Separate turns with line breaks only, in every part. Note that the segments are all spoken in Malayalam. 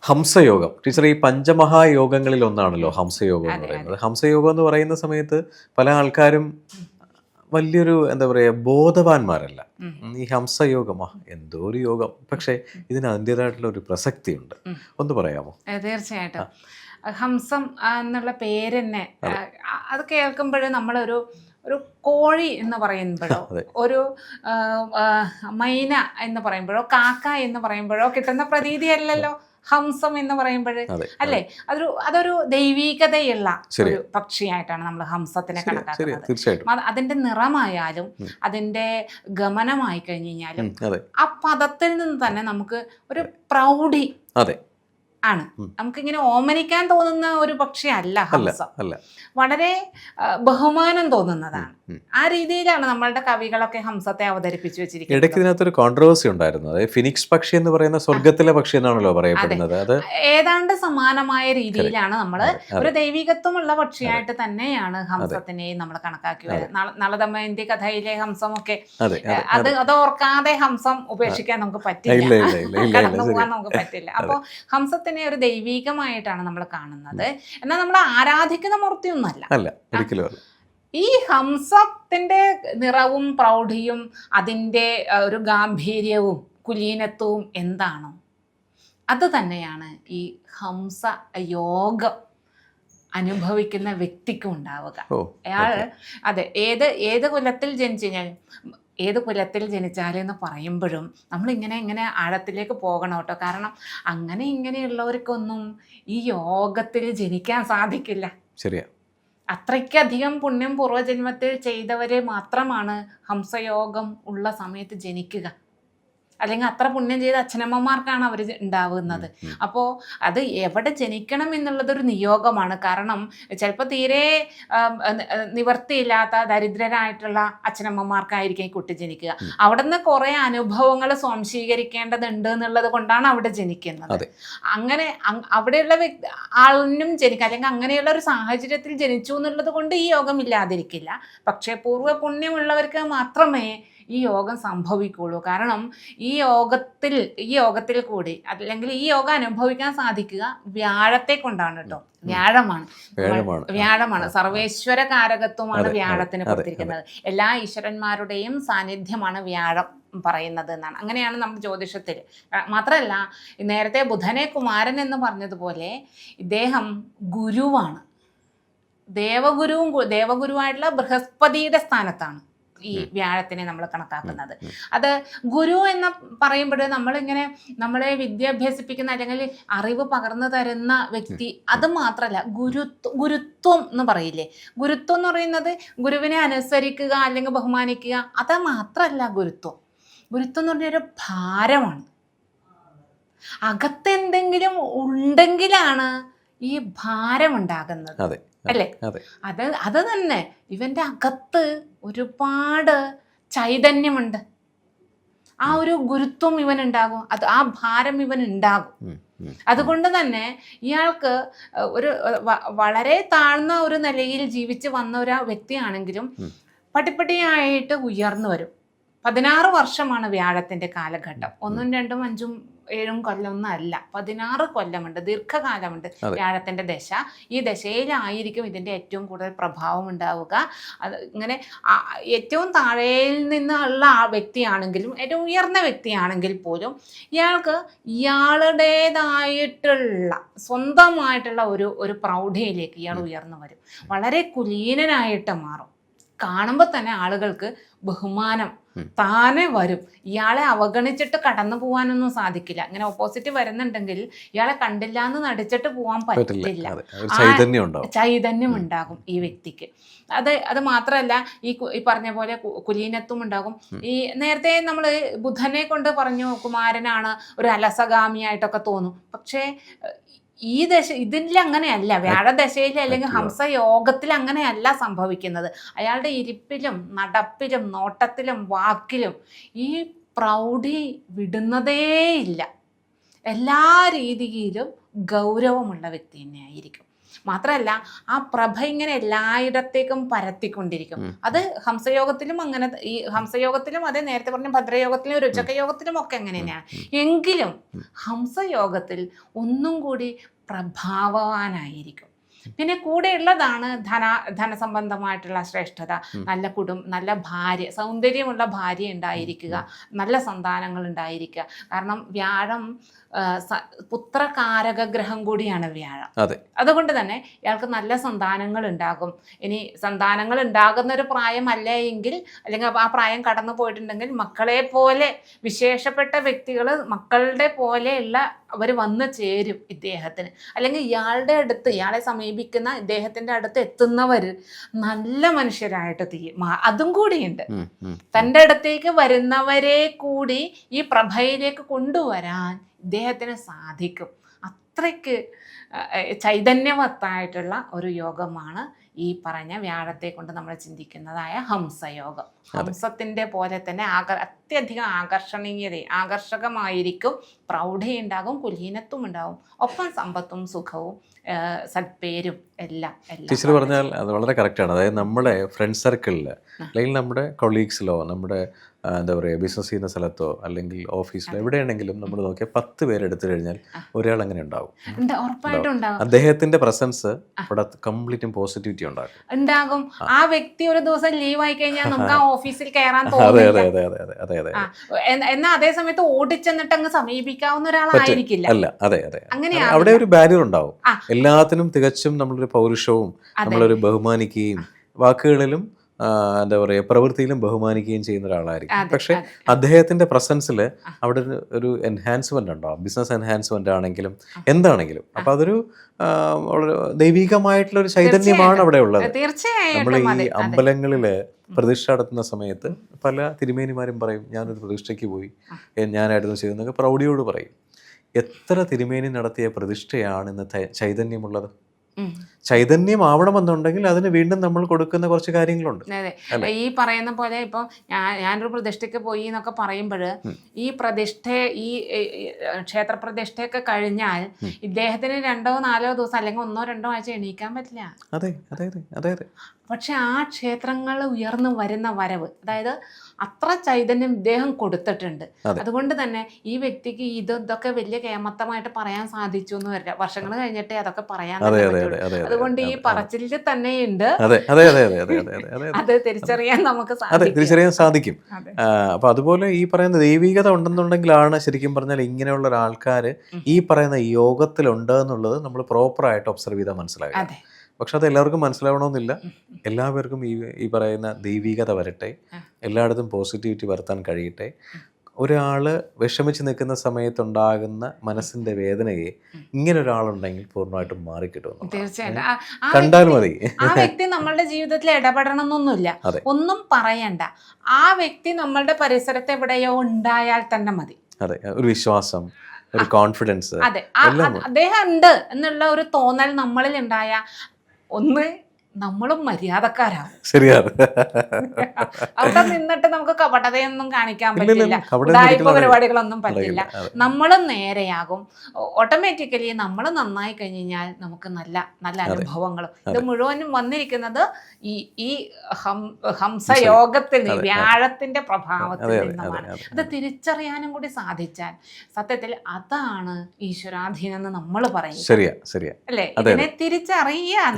ഹംസയോഗം ടീച്ചർ, ഈ പഞ്ചമഹായോഗങ്ങളിൽ ഒന്നാണല്ലോ ഹംസയോഗം എന്ന് പറയുന്നത്. ഹംസയോഗം എന്ന് പറയുന്ന സമയത്ത് പല ആൾക്കാരും വലിയൊരു എന്താ പറയുക ബോധവാന്മാരല്ല. ഈ ഹംസയോഗം എന്തോ ഒരു യോഗം, പക്ഷേ ഇതിന് അതിൻ്റെതായിട്ടുള്ള ഒരു പ്രസക്തിയുണ്ട്. ഒന്ന് പറയാമോ?
തീർച്ചയായിട്ടും. ഹംസം എന്നുള്ള പേര് തന്നെ അത് കേൾക്കുമ്പോഴേ നമ്മളൊരു ഒരു കോഴി എന്ന് പറയുമ്പോഴോ ഒരു മൈന എന്ന് പറയുമ്പോഴോ കാക്ക എന്ന് പറയുമ്പോഴോ കിട്ടുന്ന പ്രതീതിയല്ലല്ലോ ഹംസം എന്ന് പറയുമ്പോഴ്, അല്ലേ? അതൊരു ദൈവീകതയുള്ള ഒരു പക്ഷിയായിട്ടാണ് നമ്മൾ ഹംസത്തിനെ കണക്കാക്കുന്നത്. അതിന്റെ നിറമായാലും അതിന്റെ ഗമനമായി കഴിഞ്ഞു കഴിഞ്ഞാലും ആ പദത്തിൽ നിന്ന് തന്നെ നമുക്ക് ഒരു പ്രൗഢി ആണ്. നമുക്കിങ്ങനെ ഓമനിക്കാൻ തോന്നുന്ന ഒരു പക്ഷിയല്ല ഹംസം. വളരെ ബഹുമാനം തോന്നുന്നതാണ്. ആ രീതിയിലാണ് നമ്മളുടെ കവികളൊക്കെ ഹംസത്തെ അവതരിപ്പിച്ചു വെച്ചിരിക്കുന്നത്.
ഇടയ്ക്ക് ഇതിനകത്തൊരു കോൺട്രവേഴ്സി ഉണ്ടായിരുന്നു. ഫിനിക്സ് പക്ഷി എന്ന് പറയുന്ന സ്വർഗത്തിലെ പക്ഷി എന്നാണല്ലോ പറയപ്പെടുന്നത്. അത്
ഏതാണ്ട് സമാനമായ രീതിയിലാണ് നമ്മൾ ഒരു ദൈവികത്വമുള്ള പക്ഷിയായിട്ട് തന്നെയാണ് ഹംസത്തിനെയും നമ്മൾ കണക്കാക്കി വരുന്നത്. നളദമയന്തി കഥയിലെ ഹംസമൊക്കെ അത് ഓർക്കാതെ ഹംസം ഉപേക്ഷിക്കാൻ നമുക്ക് പറ്റില്ല, കടന്നു പോകാൻ നമുക്ക് പറ്റില്ല. അപ്പൊ ഹംസത്തിനെ ഒരു ദൈവികമായിട്ടാണ് നമ്മൾ കാണുന്നത്. എന്നാൽ നമ്മൾ ആരാധിക്കുന്ന മൂർത്തിയൊന്നുമല്ല. ഈ ഹംസത്തിന്റെ നിറവും പ്രൗഢിയും അതിൻ്റെ ഒരു ഗാംഭീര്യവും കുലീനത്വവും എന്താണോ അത് തന്നെയാണ് ഈ ഹംസ യോഗം അനുഭവിക്കുന്ന വ്യക്തിക്കും ഉണ്ടാവുക. അയാൾ ഏത് കുലത്തിൽ ജനിച്ചു കഴിഞ്ഞാൽ ഏത് കുലത്തിൽ ജനിച്ചാലെന്ന് പറയുമ്പോഴും നമ്മളിങ്ങനെ ആഴത്തിലേക്ക് പോകണം കേട്ടോ. കാരണം ഇങ്ങനെയുള്ളവർക്കൊന്നും ഈ യോഗത്തിൽ ജനിക്കാൻ സാധിക്കില്ല.
ശരിയാ.
അത്രയ്ക്കധികം പുണ്യം പൂർവ്വജന്മത്തിൽ ചെയ്തവരെ മാത്രമാണ് ഹംസയോഗം ഉള്ള സമയത്ത് ജനിക്കുക. അല്ലെങ്കിൽ അത്ര പുണ്യം ചെയ്ത അച്ഛനമ്മമാർക്കാണ് അവർ ഉണ്ടാവുന്നത്. അപ്പോൾ അത് എവിടെ ജനിക്കണം എന്നുള്ളതൊരു നിയോഗമാണ്. കാരണം ചിലപ്പോൾ തീരെ നിവർത്തിയില്ലാത്ത ദരിദ്രരായിട്ടുള്ള അച്ഛനമ്മമാർക്കായിരിക്കും ഈ കുട്ടി ജനിക്കുക. അവിടെ നിന്ന് കുറേ അനുഭവങ്ങൾ സ്വാംശീകരിക്കേണ്ടതുണ്ട് എന്നുള്ളത് കൊണ്ടാണ് അവിടെ ജനിക്കുന്നത്. അങ്ങനെ അവിടെയുള്ള ആളിനും ജനിക്കുക, അല്ലെങ്കിൽ അങ്ങനെയുള്ള ഒരു സാഹചര്യത്തിൽ ജനിച്ചു എന്നുള്ളത് കൊണ്ട് ഈ യോഗം ഇല്ലാതിരിക്കില്ല. പക്ഷേ പൂർവ്വ പുണ്യമുള്ളവർക്ക് മാത്രമേ ഈ യോഗം സംഭവിക്കുള്ളൂ. കാരണം ഈ യോഗത്തിൽ കൂടി അല്ലെങ്കിൽ ഈ യോഗം അനുഭവിക്കാൻ സാധിക്കുക വ്യാഴത്തെ കൊണ്ടാണ് കേട്ടോ. വ്യാഴമാണ് സർവേശ്വര കാരകത്വമാണ് വ്യാഴത്തിന് കൊടുത്തിരിക്കുന്നത്. എല്ലാ ഈശ്വരന്മാരുടെയും സാന്നിധ്യമാണ് വ്യാഴം പറയുന്നത് എന്നാണ്. അങ്ങനെയാണ് നമ്മുടെ ജ്യോതിഷത്തിൽ. മാത്രമല്ല, നേരത്തെ ബുധനെ കുമാരൻ എന്ന് പറഞ്ഞതുപോലെ ഇദ്ദേഹം ഗുരുവാണ്. ദേവഗുരുവായിട്ടുള്ള ബൃഹസ്പതിയുടെ സ്ഥാനത്താണ് ഈ വ്യാഴത്തിനെ നമ്മൾ കണക്കാക്കുന്നത്. അത് ഗുരു എന്ന് പറയുമ്പോൾ നമ്മളിങ്ങനെ നമ്മളെ വിദ്യ അഭ്യസിപ്പിക്കുന്ന അല്ലെങ്കിൽ അറിവ് പകർന്നു തരുന്ന വ്യക്തി അത് മാത്രമല്ല, ഗുരുത്വം എന്ന് പറയില്ലേ. ഗുരുത്വം എന്ന് പറയുന്നത് ഗുരുവിനെ അനുസരിക്കുക അല്ലെങ്കിൽ ബഹുമാനിക്കുക, അത് മാത്രമല്ല ഗുരുത്വം എന്ന് പറഞ്ഞൊരു ഭാരമാണ്. അകത്തെന്തെങ്കിലും ഉണ്ടെങ്കിലാണ് ഈ ഭാരം ഉണ്ടാകുന്നത്, അല്ലേ? അത് തന്നെ ഇവന്റെ അകത്ത് ഒരുപാട് ചൈതന്യമുണ്ട്. ആ ഒരു ഗുരുത്വം ഇവനുണ്ടാകും, ആ ഭാരം ഇവനുണ്ടാകും. അതുകൊണ്ട് തന്നെ ഇയാൾക്ക് ഒരു വളരെ താഴ്ന്ന ഒരു നിലയിൽ ജീവിച്ച് വന്ന ഒരു വ്യക്തിയാണെങ്കിലും പടിപ്പടിയായിട്ട് ഉയർന്നു വരും. 16 വർഷമാണ് വ്യാഴത്തിന്റെ കാലഘട്ടം. 1, 2, 5, 7 കൊല്ലമൊന്നും അല്ല, 16 കൊല്ലമുണ്ട്, ദീർഘകാലമുണ്ട് വ്യാഴത്തിന്റെ ദശ. ഈ ദശയിലായിരിക്കും ഇതിന്റെ ഏറ്റവും കൂടുതൽ പ്രഭാവം ഉണ്ടാവുക. അത് ഇങ്ങനെ ഏറ്റവും താഴെയിൽ നിന്നുള്ള ആ വ്യക്തിയാണെങ്കിലും ഏറ്റവും ഉയർന്ന വ്യക്തിയാണെങ്കിൽ പോലും ഇയാൾക്ക് ഇയാളുടേതായിട്ടുള്ള സ്വന്തമായിട്ടുള്ള ഒരു പ്രൗഢിയിലേക്ക് ഇയാൾ ഉയർന്നു വരും. വളരെ കുലീനനായിട്ട് മാറും. കാണുമ്പോൾ തന്നെ ആളുകൾക്ക് ബഹുമാനം താനെ വരും. ഇയാളെ അവഗണിച്ചിട്ട് കടന്നു പോകാനൊന്നും സാധിക്കില്ല. അങ്ങനെ ഓപ്പോസിറ്റ് വരുന്നുണ്ടെങ്കിൽ ഇയാളെ കണ്ടില്ല എന്ന് നടിച്ചിട്ട് പോകാൻ പറ്റില്ല. ചൈതന്യം ഉണ്ടാകും ഈ വ്യക്തിക്ക്. അത് മാത്രമല്ല ഈ പറഞ്ഞ പോലെ കുലീനത്വം ഉണ്ടാകും. ഈ നേരത്തെ നമ്മൾ ബുധനെ കൊണ്ട് പറഞ്ഞു കുമാരനാണ് ഒരു അലസഗാമിയായിട്ടൊക്കെ തോന്നും. പക്ഷേ ഇതിൽ അങ്ങനെയല്ല. വ്യാഴദശയിൽ അല്ലെങ്കിൽ ഹംസയോഗത്തിൽ അങ്ങനെയല്ല സംഭവിക്കുന്നത്. അയാളുടെ ഇരിപ്പിലും നടപ്പിലും നോട്ടത്തിലും വാക്കിലും ഈ പ്രൗഢി വിടുന്നതേയില്ല. എല്ലാ രീതിയിലും ഗൗരവമുള്ള വ്യക്തി തന്നെയായിരിക്കും. മാത്രമല്ല ആ പ്രഭ ഇങ്ങനെ എല്ലായിടത്തേക്കും പരത്തിക്കൊണ്ടിരിക്കും. അത് ഹംസയോഗത്തിലും അങ്ങനെ, ഈ ഹംസയോഗത്തിലും അതേ, നേരത്തെ പറഞ്ഞ ഭദ്രയോഗത്തിലും രുചകയോഗത്തിലും ഒക്കെ അങ്ങനെ തന്നെയാണ്. എങ്കിലും ഹംസയോഗത്തിൽ ഒന്നും കൂടി പ്രഭാവവാനായിരിക്കും. പിന്നെ കൂടെ ഉള്ളതാണ് ധനസംബന്ധമായിട്ടുള്ള ശ്രേഷ്ഠത, നല്ല ഭാര്യ, സൗന്ദര്യമുള്ള ഭാര്യ ഉണ്ടായിരിക്കുക, നല്ല സന്താനങ്ങൾ ഉണ്ടായിരിക്കുക. കാരണം വ്യാഴം പുത്രകാരക ഗ്രഹം കൂടിയാണ് വ്യാഴം. അതുകൊണ്ട് തന്നെ ഇയാൾക്ക് നല്ല സന്താനങ്ങൾ ഉണ്ടാകും. ഇനി സന്താനങ്ങൾ ഉണ്ടാകുന്ന ഒരു പ്രായമല്ല എങ്കിൽ, അല്ലെങ്കിൽ ആ പ്രായം കടന്നു പോയിട്ടുണ്ടെങ്കിൽ, മക്കളെ പോലെ വിശേഷപ്പെട്ട വ്യക്തികൾ, മക്കളുടെ പോലെയുള്ള അവർ വന്നു ചേരും ഇദ്ദേഹത്തിന്. അല്ലെങ്കിൽ ഇയാളുടെ അടുത്ത്, ഇയാളെ സമീപിക്കുന്ന ഇദ്ദേഹത്തിന്റെ അടുത്ത് എത്തുന്നവർ നല്ല മനുഷ്യരായിട്ട് അതും കൂടിയുണ്ട്. തൻ്റെ അടുത്തേക്ക് വരുന്നവരെ കൂടി ഈ പ്രഭയിലേക്ക് കൊണ്ടുവരാൻ ഇദ്ദേഹത്തിന് സാധിക്കും. അത്രയ്ക്ക് ചൈതന്യവത്തായിട്ടുള്ള ഒരു യോഗമാണ് ഈ പറഞ്ഞ വ്യാഴത്തെ കൊണ്ട് നമ്മൾ ചിന്തിക്കുന്നതായ ഹംസയോഗം. ഹംസത്തിൻ്റെ പോലെ തന്നെ അത്യധികം ആകർഷകമായിരിക്കും, പ്രൗഢയുണ്ടാകും, കുലീനത്വം ഉണ്ടാകും, ഒപ്പം സമ്പത്തും സുഖവും സൽപ്പേരും എല്ലാം.
ടീച്ചർ പറഞ്ഞാൽ അത് വളരെ കറക്റ്റാണ്. അതായത് നമ്മുടെ ഫ്രണ്ട് സർക്കിളിൽ, അല്ലെങ്കിൽ നമ്മുടെ കൊളീഗ്സിലോ, നമ്മുടെ എന്താ പറയുക, ബിസിനസ് ചെയ്യുന്ന സ്ഥലത്തോ അല്ലെങ്കിൽ ഓഫീസിലോ എവിടെയാണെങ്കിലും നമ്മൾ നോക്കിയാൽ 10 പേരെടുത്തു കഴിഞ്ഞാൽ ഒരാൾ അങ്ങനെ ഉണ്ടാവും. അദ്ദേഹത്തിന്റെ പ്രസൻസ് അവിടെ കംപ്ലീറ്റും പോസിറ്റിവിറ്റി
ഉണ്ടാകും. ആ വ്യക്തി ഒരു ദിവസം ലീവ് ആയി കഴിഞ്ഞാൽ നമുക്ക് ആ ഓഫീസിൽ കയറാൻ തോന്നില്ല. എന്നാൽ അതേ സമയത്ത് ഓടിച്ചെന്നിട്ട് അങ്ങ് സമീപിക്കാവുന്ന ഒരാളായിരിക്കില്ല.
അങ്ങനെ അവിടെ ഒരു ബാരിയർ ഉണ്ടാവും. എല്ലാത്തിനും തികച്ചും നമ്മളൊരു പൗരുഷവും നമ്മളൊരു ബഹുമാനിക്കുകയും വാക്കുകളിലും എന്താ പറയുക പ്രവൃത്തിയിലും ബഹുമാനിക്കുകയും ചെയ്യുന്ന ഒരാളായിരിക്കും. പക്ഷെ അദ്ദേഹത്തിന്റെ പ്രസൻസിൽ അവിടെ ഒരു എൻഹാൻസ്മെന്റ് ഉണ്ടാവും, ബിസിനസ് എൻഹാൻസ്മെന്റ് ആണെങ്കിലും എന്താണെങ്കിലും. അപ്പൊ അതൊരു ദൈവികമായിട്ടുള്ള ഒരു ചൈതന്യമാണ് അവിടെ ഉള്ളത്. നമ്മൾ ഈ അമ്പലങ്ങളില് പ്രതിഷ്ഠ നടത്തുന്ന സമയത്ത് പല തിരുമേനിമാരും പറയും, ഞാനൊരു പ്രതിഷ്ഠയ്ക്ക് പോയി, ഞാനായിരുന്നു ചെയ്തെന്നൊക്കെ പ്രൗഢിയോട് പറയും. എത്ര തിരുമേനി നടത്തിയ പ്രതിഷ്ഠയാണ് ഇന്ന് ചൈതന്യമുള്ളത്? ചൈതന്യം ആവണമെന്നുണ്ടെങ്കിൽ അതിന് വീണ്ടും നമ്മൾ കൊടുക്കുന്ന കുറച്ച് കാര്യങ്ങളുണ്ട്.
അതെ, ഈ പറയുന്ന പോലെ ഇപ്പം ഞാനൊരു പ്രതിഷ്ഠയ്ക്ക് പോയി എന്നൊക്കെ പറയുമ്പോൾ, ഈ ഈ ക്ഷേത്ര പ്രതിഷ്ഠയൊക്കെ കഴിഞ്ഞാൽ ഇദ്ദേഹത്തിന് 2-4 ദിവസം അല്ലെങ്കിൽ 1-2 ആഴ്ച എണീക്കാൻ പറ്റില്ല.
അതെ അതെ അതെ അതെ.
പക്ഷെ ആ ക്ഷേത്രങ്ങൾ ഉയർന്നു വരുന്ന വരവ്, അതായത് അത്ര ചൈതന്യം ഇദ്ദേഹം കൊടുത്തിട്ടുണ്ട്. അതുകൊണ്ട് തന്നെ ഈ വ്യക്തിക്ക് ഇതൊക്കെ വലിയ കേമത്തമായിട്ട് പറയാൻ സാധിച്ചു എന്ന് വരില്ല, വർഷങ്ങൾ കഴിഞ്ഞിട്ടേ അതൊക്കെ പറയാൻ പറ്റുള്ളൂ. അതുകൊണ്ട് ഈ പറച്ചിലിൽ തന്നെയുണ്ട്, അത് തിരിച്ചറിയാൻ നമുക്ക്
സാധിക്കും. അപ്പൊ അതുപോലെ ഈ പറയുന്ന ദൈവികത ഉണ്ടെന്നുണ്ടെങ്കിലാണ് ശരിക്കും പറഞ്ഞാൽ ഇങ്ങനെയുള്ള ആൾക്കാര് ഈ പറയുന്ന യോഗത്തിലുണ്ട് എന്നുള്ളത് നമ്മൾ പ്രോപ്പറായിട്ട് ഒബ്സർവ് ചെയ്താൽ മനസ്സിലാകും. പക്ഷെ അത് എല്ലാവർക്കും മനസ്സിലാവണമെന്നില്ല. എല്ലാവർക്കും ഈ പറയുന്ന ദൈവികത വരട്ടെ, എല്ലായിടത്തും പോസിറ്റിവിറ്റി വരുത്താൻ കഴിയട്ടെ. ഒരാൾ വിഷമിച്ച് നിൽക്കുന്ന സമയത്തുണ്ടാകുന്ന മനസ്സിന്റെ വേദനയെ ഇങ്ങനെ ഒരാളുണ്ടെങ്കിൽ പൂർണ്ണമായിട്ടും മാറിക്കിട്ടും.
തീർച്ചയായിട്ടും
കണ്ടാൽ മതി.
ആ വ്യക്തി നമ്മളുടെ ജീവിതത്തിൽ ഇടപെടണമെന്നൊന്നുമില്ല, ഒന്നും പറയണ്ട. ആ വ്യക്തി നമ്മളുടെ പരിസരത്ത് എവിടെയോ ഉണ്ടായാൽ തന്നെ മതി.
അതെ, ഒരു വിശ്വാസം, ഒരു കോൺഫിഡൻസ്,
അതെ, അദ്ദേഹം ഉണ്ട് എന്നുള്ള ഒരു തോന്നൽ നമ്മളിൽ ഉണ്ടായ ഒന്ന് നമ്മളും മര്യാദക്കാരാവും.
ശരിയാണ്.
അവിടെ നിന്നിട്ട് നമുക്ക് കപടതയൊന്നും കാണിക്കാൻ പറ്റില്ല, ഉടായിപ്പ പരിപാടികളൊന്നും പറ്റില്ല. നമ്മളും നേരെയാകും. ഓട്ടോമാറ്റിക്കലി നമ്മൾ നന്നായി കഴിഞ്ഞാൽ നമുക്ക് നല്ല നല്ല അനുഭവങ്ങളും. ഇത് മുഴുവനും വന്നിരിക്കുന്നത് ഈ ഹംസയോഗത്തിൽ, വ്യാഴത്തിന്റെ പ്രഭാവത്തിൽ നിന്നുമാണ്. അത് തിരിച്ചറിയാനും കൂടി സാധിച്ചാൽ സത്യത്തിൽ അതാണ് ഈശ്വരാധീനം എന്ന് നമ്മൾ പറയും. അല്ലേ? ഇതിനെ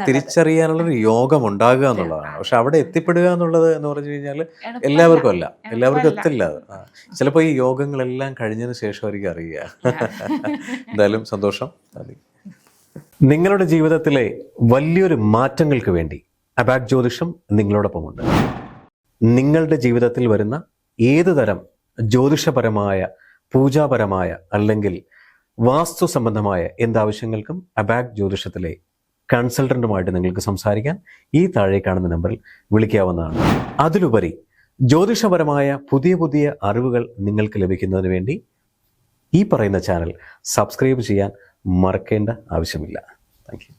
തിരിച്ചറിയാനുള്ള യോഗം ഉണ്ടാകുക എന്നുള്ളതാണ്. പക്ഷെ അവിടെ എത്തിപ്പെടുക എന്നുള്ളത് എന്ന് പറഞ്ഞു കഴിഞ്ഞാൽ എല്ലാവർക്കും എത്തില്ല. ചിലപ്പോൾ ഈ യോഗങ്ങളെല്ലാം കഴിഞ്ഞതിന് ശേഷമായിരിക്കും അറിയുക. എന്തായാലും സന്തോഷം. നിങ്ങളുടെ ജീവിതത്തിലെ വലിയൊരു മാറ്റങ്ങൾക്ക് വേണ്ടി അബാക് ജ്യോതിഷം നിങ്ങളോടൊപ്പമുണ്ട്. നിങ്ങളുടെ ജീവിതത്തിൽ വരുന്ന ഏത് തരം ജ്യോതിഷപരമായ, പൂജാപരമായ അല്ലെങ്കിൽ വാസ്തു സംബന്ധമായ എന്താവശ്യങ്ങൾക്കും അബാക് ജ്യോതിഷത്തിലെ കൺസൾട്ടന്റുമായിട്ട് നിങ്ങൾക്ക് സംസാരിക്കാൻ ഈ താഴെ കാണുന്ന നമ്പറിൽ വിളിക്കാവുന്നതാണ്. അതിലുപരി ജ്യോതിഷപരമായ പുതിയ അറിവുകൾ നിങ്ങൾക്ക് ലഭിക്കുന്നതിന് വേണ്ടി ഈ പറയുന്ന ചാനൽ സബ്സ്ക്രൈബ് ചെയ്യാൻ മറക്കേണ്ട ആവശ്യമില്ല. Thank you.